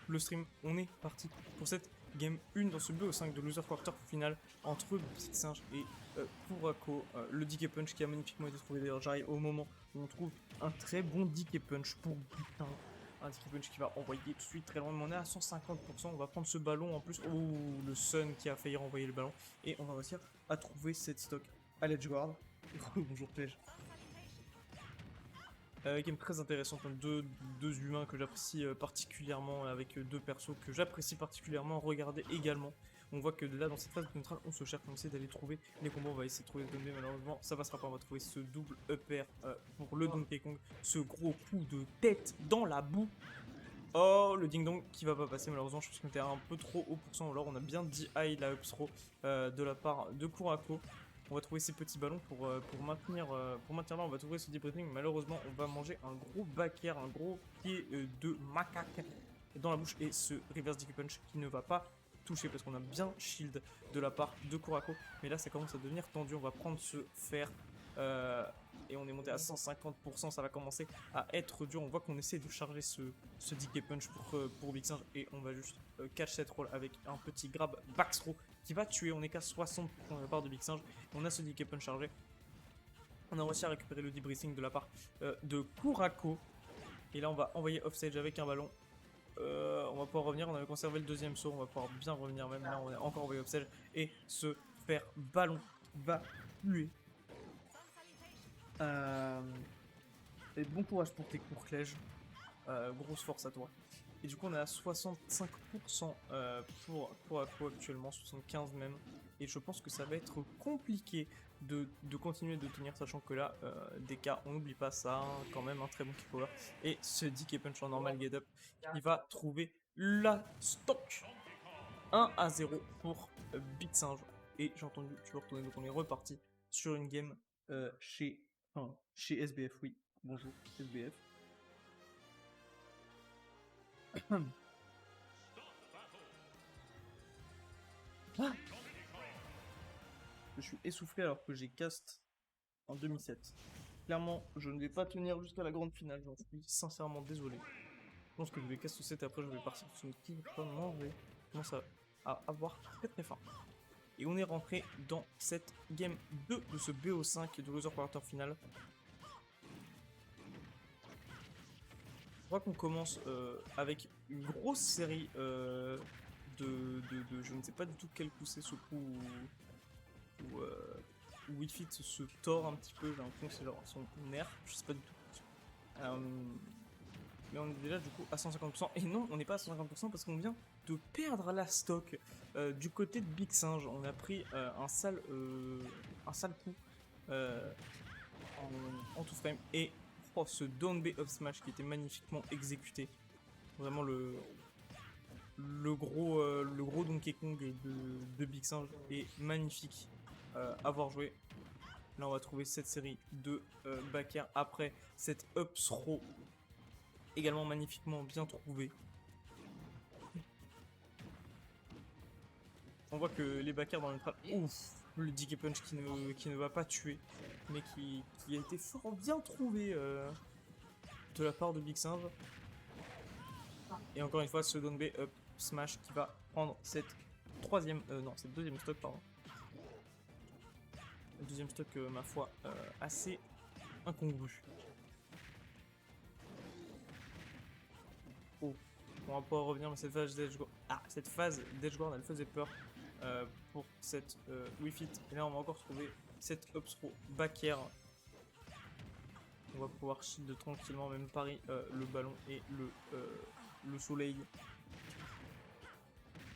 le stream, on est parti pour cette game 1 dans ce BO5 de Loser Quarter final entre Big Singe et Kurako. Le DK Punch qui a magnifiquement été trouvé, d'ailleurs j'arrive au moment où on trouve un très bon DK Punch pour Butin. Un DK Punch qui va envoyer tout de suite très loin, mais on est à 150%, on va prendre ce ballon en plus. Oh, le Sun qui a failli renvoyer le ballon, et on va réussir à trouver cette stock à l'edgeguard. Bonjour Plège. Game très intéressante, hein. Deux humains que j'apprécie particulièrement, avec deux persos que j'apprécie particulièrement. Regardez également, on voit que là dans cette phase neutrale on se cherche, on essaie d'aller trouver les combos, on va essayer de trouver le mais malheureusement ça passera pas. On va trouver ce double upper pour le Donkey Kong, ce gros coup de tête dans la boue. Oh, le ding dong qui va pas passer malheureusement, je pense qu'on était un peu trop haut pour ça. Alors on a bien dit high la up throw de la part de Kurako. On va trouver ces petits ballons pour maintenir là, on va trouver ce deep breathing. Malheureusement, on va manger un gros back air, un gros pied de macaque dans la bouche. Et ce reverse DK punch qui ne va pas toucher parce qu'on a bien shield de la part de Kurako. Mais là, ça commence à devenir tendu. On va prendre ce fer et on est monté à 150%. Ça va commencer à être dur. On voit qu'on essaie de charger ce DK punch pour Big Singe et on va juste catch cette roll avec un petit grab back throw qui va tuer. On est qu'à 60% de la part de Big Singe. On a ce DK punch chargé. On a réussi à récupérer le deep breathing de la part de Kurako. Et là, on va envoyer offstage avec un ballon. On va pouvoir revenir. On avait conservé le deuxième saut. On va pouvoir bien revenir même. Là, on est encore envoyé offstage. Et ce faire ballon va tuer. Et bon courage pour tes cours, Clège. Grosse force à toi. Et du coup, on est à 65% pour Aqua actuellement, 75 même. Et je pense que ça va être compliqué de continuer de tenir, sachant que là, DK, on n'oublie pas ça, hein, quand même, un très bon kick power. Et ce DK punch en normal get up, il va trouver la stock 1-0 pour Big Singe. Et j'ai entendu, tu vas retourner, donc on est reparti sur une game chez SBF, oui. Bonjour, SBF. Ah, je suis essoufflé alors que j'ai cast en 2007. Clairement, je ne vais pas tenir jusqu'à la grande finale, j'en suis sincèrement désolé. Je pense que je vais cast 7 et après je vais partir sur une qui va manger. Je commence à avoir très très faim. Et on est rentré dans cette game 2 de ce BO5 de Loser Quarter Final. Je crois qu'on commence avec une grosse série je ne sais pas du tout quel coup c'est, ce coup où Wii Fit se tord un petit peu. J'ai l'impression que c'est genre son nerf, je sais pas du tout. Mais on est déjà du coup à 150%. Et non, on n'est pas à 150% parce qu'on vient de perdre la stock du côté de Big Singe. On a pris un sale coup en tout frame. Et oh, ce down B of smash qui était magnifiquement exécuté. Vraiment le gros Donkey Kong de Big Singe est magnifique à avoir joué. Là, on va trouver cette série de back air après cette up throw également magnifiquement bien trouvé. On voit que les back air dans le trap, ouf, le DK punch qui ne va pas tuer, mais qui a été fort bien trouvé de la part de Big Singe. Et encore une fois, ce down B up smash qui va prendre cette cette deuxième stock, pardon. Deuxième stock, ma foi, assez incongru. Oh, on va pouvoir revenir, mais cette phase d'Edgeguard, elle faisait peur pour cette Wii Fit. Et là, on va encore trouver cette up throw back air. On va pouvoir shield tranquillement, même pari le ballon et le soleil.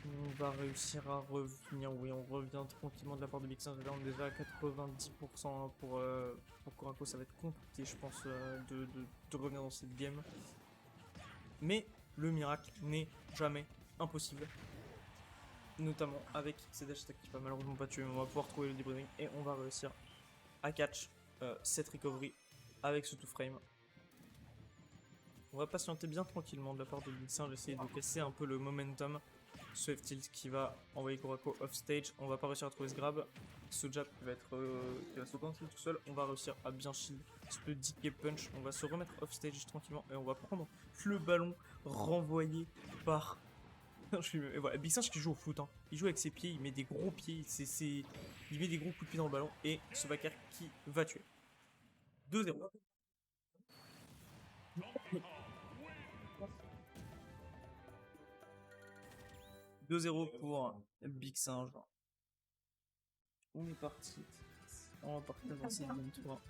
On va réussir à revenir, oui, on revient tranquillement de la part de Big Singe. Là, on est déjà à 90% hein, pour Kurako. Ça va être compliqué, je pense, de revenir dans cette game. Mais le miracle n'est jamais impossible. Notamment avec ces dash attack qui va malheureusement pas tuer, mais on va pouvoir trouver le deep breathing et on va réussir à catch cette recovery avec ce 2-frame. On va patienter bien tranquillement de la part de Big Singe, essayer de casser un peu le momentum ce F-tilt qui va envoyer Kurako off stage. On va pas réussir à trouver ce grab. Ce jab qui va être qui va se cancel tout seul. On va réussir à bien shield ce DK punch. On va se remettre off stage tranquillement et on va prendre le ballon renvoyé par. Et voilà, Big Singe qui joue au foot. Hein. Il joue avec ses pieds, il met des gros pieds, il met des gros coups de pied dans le ballon et ce backer qui va tuer. 2-0. 2-0 pour Big Singe. On est parti. On va partir dans cette game 3.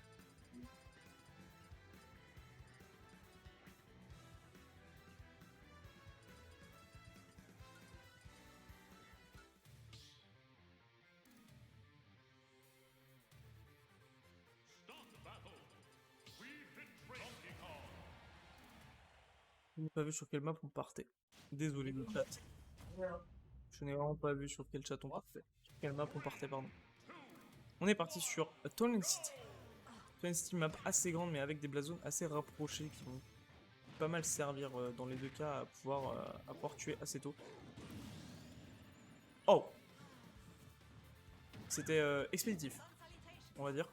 Je n'ai pas vu sur quelle map on partait. Désolé le chat. Je n'ai vraiment pas vu sur quel chat on partait. Sur quelle map on partait, pardon. On est parti sur Town City. Town City, map assez grande mais avec des blazones assez rapprochés qui vont pas mal servir dans les deux cas à pouvoir tuer assez tôt. Oh! C'était expéditif, on va dire.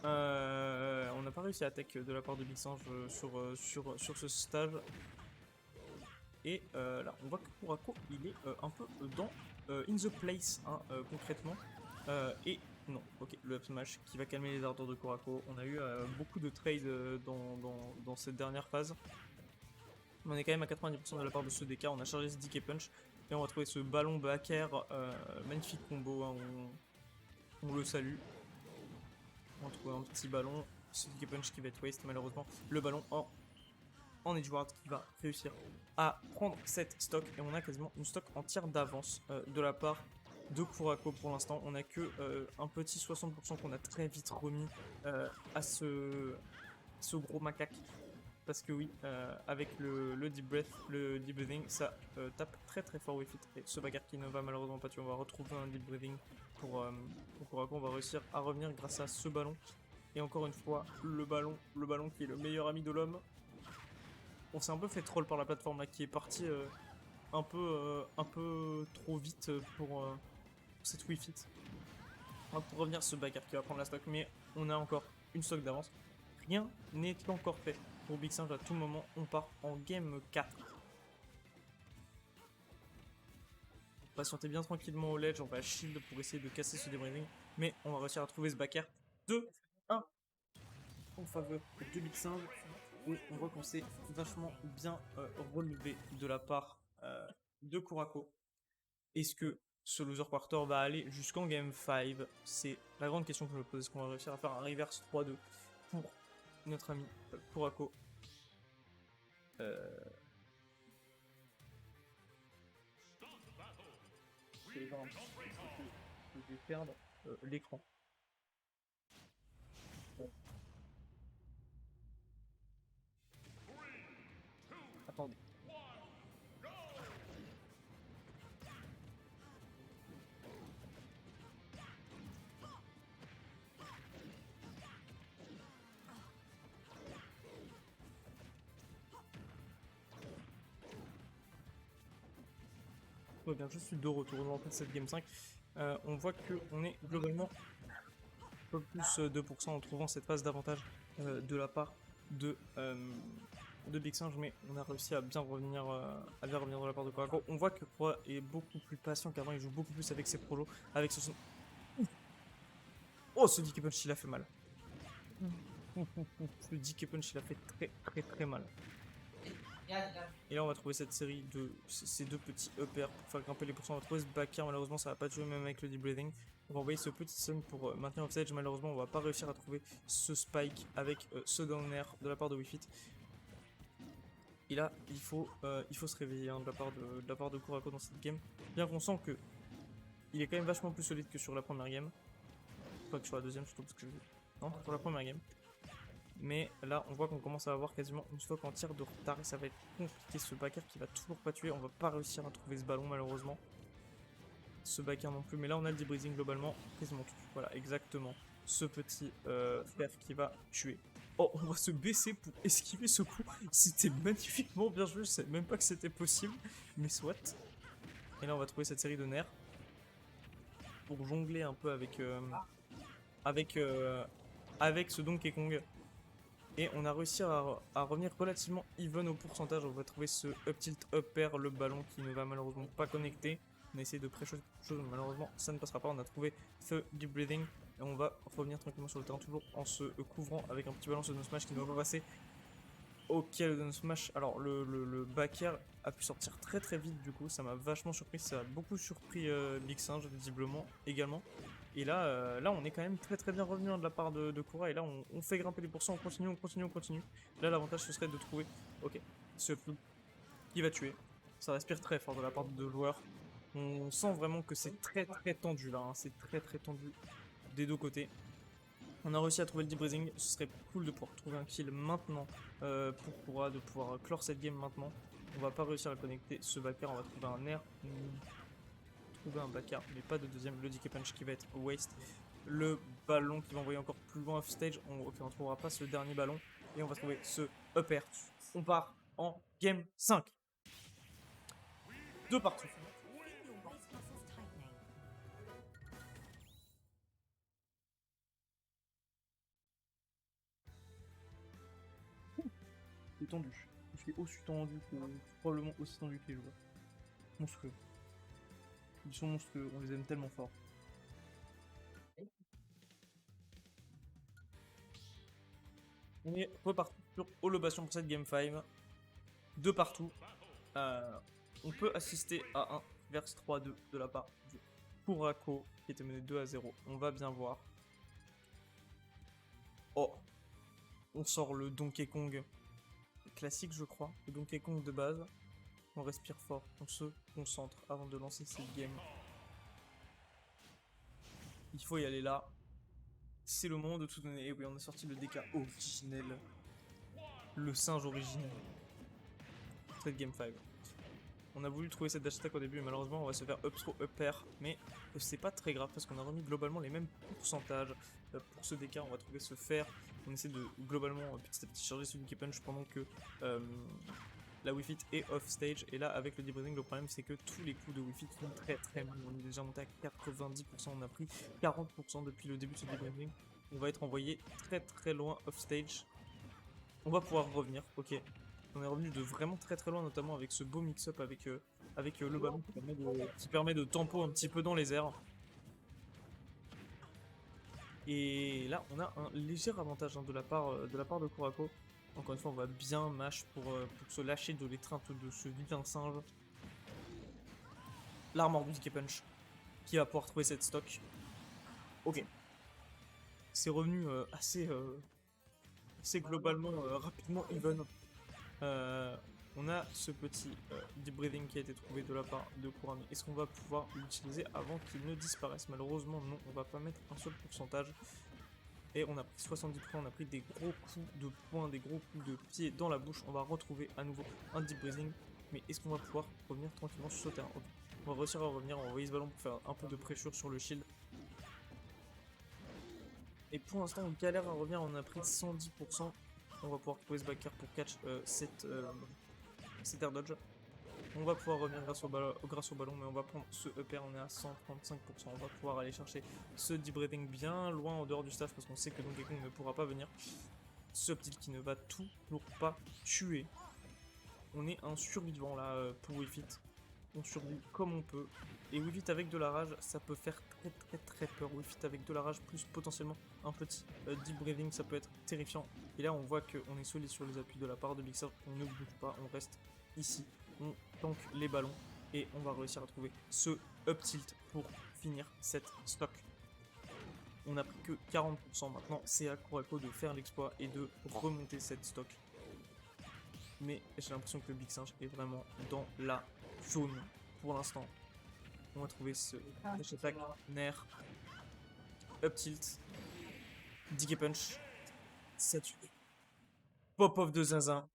On n'a pas réussi à attaque de la part de Big Singe sur ce stage. Et là, on voit que Kurako, il est un peu dans in the place, hein, concrètement. Et non, ok, le up smash qui va calmer les ardeurs de Kurako. On a eu beaucoup de trades dans cette dernière phase. On est quand même à 90% de la part de ce DK. On a chargé ce DK punch. Et on va trouver ce ballon back air. Magnifique combo, hein, on le salue. On va trouver un petit ballon. Ce DK punch qui va être waste malheureusement. Le ballon en Edgeward qui va réussir à prendre cette stock. Et on a quasiment une stock entière d'avance de la part de Kurako pour l'instant. On a que un petit 60% qu'on a très vite remis à ce gros macaque. Parce que oui, avec le deep breath, le deep breathing, ça tape très fort with it. Et ce bagarre qui ne va malheureusement pas tuer, on va retrouver un deep breathing pour Kurako. On va réussir à revenir grâce à ce ballon. Et encore une fois, le ballon qui est le meilleur ami de l'homme. On s'est un peu fait troll par la plateforme là, qui est partie un peu trop vite pour cette Wii Fit. Pour revenir ce bagarre qui va prendre la stock, mais on a encore une stock d'avance. Rien n'est encore fait pour Big Singe. À tout moment, on part en game 4. Patientez bien tranquillement au ledge, on va shield pour essayer de casser ce débriding, mais on va réussir à trouver ce backer 2-1 en faveur de Big Singe. Et on voit qu'on s'est vachement bien relevé de la part de Kurako. Est-ce que ce loser quarter va aller jusqu'en game 5? C'est la grande question que je me pose. Est-ce qu'on va réussir à faire un reverse 3-2 pour notre ami Kurako? Je vais perdre l'écran. Bon. Attendez. Tout va bien, je suis de retour dans cette game 5. On voit qu'on est globalement un peu plus 2% en trouvant cette phase d'avantage de la part de Big Singe, mais on a réussi à bien revenir de la part de Kurako. On voit que Kura est beaucoup plus patient qu'avant, il joue beaucoup plus avec ses projos, avec ce son. Oh, ce DK punch il a fait mal. Ce DK punch il a fait très mal. Et là on va trouver cette série de ces deux petits uppers pour faire grimper les pourcents. On va trouver ce backer, malheureusement ça va pas jouer même avec le deep breathing. On va envoyer ce petit stun pour maintenir offstage. Malheureusement on va pas réussir à trouver ce spike avec ce down air de la part de Wii Fit. Et là il faut se réveiller hein, de la part de Kurako dans cette game. Bien qu'on sent que il est quand même vachement plus solide que sur la première game. Pas que sur la deuxième surtout parce que non, sur la première game. Mais là on voit qu'on commence à avoir quasiment une stock entière de retard et ça va être compliqué. Ce backer qui va toujours pas tuer, on va pas réussir à trouver ce ballon malheureusement. Ce backer non plus, mais là on a le debreezing globalement quasiment tout. Voilà, exactement. ce petit frère qui va tuer. Oh, on va se baisser pour esquiver ce coup. C'était magnifiquement bien joué, je savais même pas que c'était possible, mais soit. Et là, on va trouver cette série de nerfs pour jongler un peu avec, euh, avec ce Donkey Kong. Et on a réussi à revenir relativement even au pourcentage. On va trouver ce up tilt up air, le ballon qui ne va malheureusement pas connecter. On a essayé de pré-shot quelque chose, malheureusement ça ne passera pas. On a trouvé The Deep Breathing. Et on va revenir tranquillement sur le terrain, toujours en se couvrant avec un petit ballon sur nos smash qui ne va pas passer. Ok, le down smash. Alors, le back air a pu sortir très très vite, du coup, ça m'a vachement surpris. Ça a beaucoup surpris Big Singe, visiblement, également. Et là, là, on est quand même très très bien revenu de la part de Kura. Et là, on fait grimper les pourcents, on continue, on continue, on continue. Là, l'avantage, ce serait de trouver, ok, ce flou qui va tuer. Ça respire très fort de la part de deux joueurs. On sent vraiment que c'est très très tendu là, hein. C'est très très tendu des deux côtés. On a réussi à trouver le deep breathing, ce serait cool de pouvoir trouver un kill maintenant pour Kura, de pouvoir clore cette game maintenant. On va pas réussir à connecter ce backer, on va trouver un air, trouver un backer, mais pas de deuxième, le DK punch qui va être waste. Le ballon qui va envoyer encore plus loin off stage, ok, on trouvera pas ce dernier ballon, et on va trouver ce up air. On part en game 5. Deux partout. C'est tendu. Je suis aussi tendu que probablement aussi tendu que les joueurs. Monstrueux. Ils sont monstrueux, on les aime tellement fort. On est reparti sur Holobation pour cette game 5. De partout. On peut assister à un verse 3-2 de la part du Kurako qui était mené 2-0. On va bien voir. Oh, on sort le Donkey Kong classique, je crois. Le Donkey Kong de base. On respire fort, on se concentre avant de lancer cette game. Il faut y aller là. C'est le moment de tout donner. Et oui, on a sorti le DK originel. Le singe originel. Cette game 5. On a voulu trouver cette dash attack au début, mais malheureusement on va se faire up throw, up air, mais c'est pas très grave parce qu'on a remis globalement les mêmes pourcentages. Pour ce DK, on va trouver ce fer. On essaie de globalement petit à petit charger ce Donkey Punch pendant que la Wii Fit est off stage. Et là, avec le deep breathing, le problème c'est que tous les coups de Wii Fit sont très très mal. On est déjà monté à 90%, on a pris 40% depuis le début de ce deep breathing. On va être envoyé très très loin off stage. On va pouvoir revenir, ok. On est revenu de vraiment très très loin, notamment avec ce beau mix-up avec, le ballon qui permet de tempo un petit peu dans les airs. Et là, on a un léger avantage hein, de la part de Kurako. Encore une fois, on va bien mash pour se lâcher de l'étreinte de ce vilain singe. L'armor du DK Punch qui va pouvoir trouver cette stock. Ok. C'est revenu assez globalement rapidement even. On a ce petit deep breathing qui a été trouvé de la part de Kurami. Est-ce qu'on va pouvoir l'utiliser avant qu'il ne disparaisse? Malheureusement non, on va pas mettre un seul pourcentage. Et on a pris 70 points, on a pris des gros coups de poing, des gros coups de pied dans la bouche. On va retrouver à nouveau un deep breathing. Mais est-ce qu'on va pouvoir revenir tranquillement sur ce terrain? Okay. On va réussir à revenir, on va envoyer ce ballon pour faire un peu de pressure sur le shield. Et pour l'instant on galère à revenir, on a pris 110%. On va pouvoir trouver ce backer pour catch cet air dodge. On va pouvoir revenir grâce au ballon, mais on va prendre ce up air, on est à 135%. On va pouvoir aller chercher ce deep breathing bien loin en dehors du stage parce qu'on sait que Donkey Kong ne pourra pas venir. Ce petit qui ne va toujours pas tuer. On est un survivant là pour Wii Fit. On survit comme on peut. Et Wii Fit avec de la rage, ça peut faire très très très peur. Wii Fit avec de la rage plus potentiellement un petit deep breathing, ça peut être terrifiant. Et là on voit qu'on est solide sur les appuis de la part de Big Sur. On ne bouge pas, on reste ici. On tank les ballons et on va réussir à trouver ce up tilt pour finir cette stock. On n'a pris que 40%. Maintenant c'est à Kurako de faire l'exploit et de remonter cette stock. Mais j'ai l'impression que le Big Singe est vraiment dans la zone pour l'instant. On va trouver ce dash attack, nair, up tilt, DK punch, ça tue. Pop-off de Zinzin.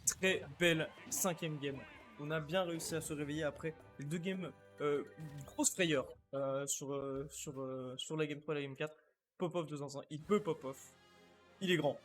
Très belle 5ème game. On a bien réussi à se réveiller après les 2 games grosse frayeur sur la game 3 et la game 4. pop-off de temps en temps. Il peut pop-off. Il est grand.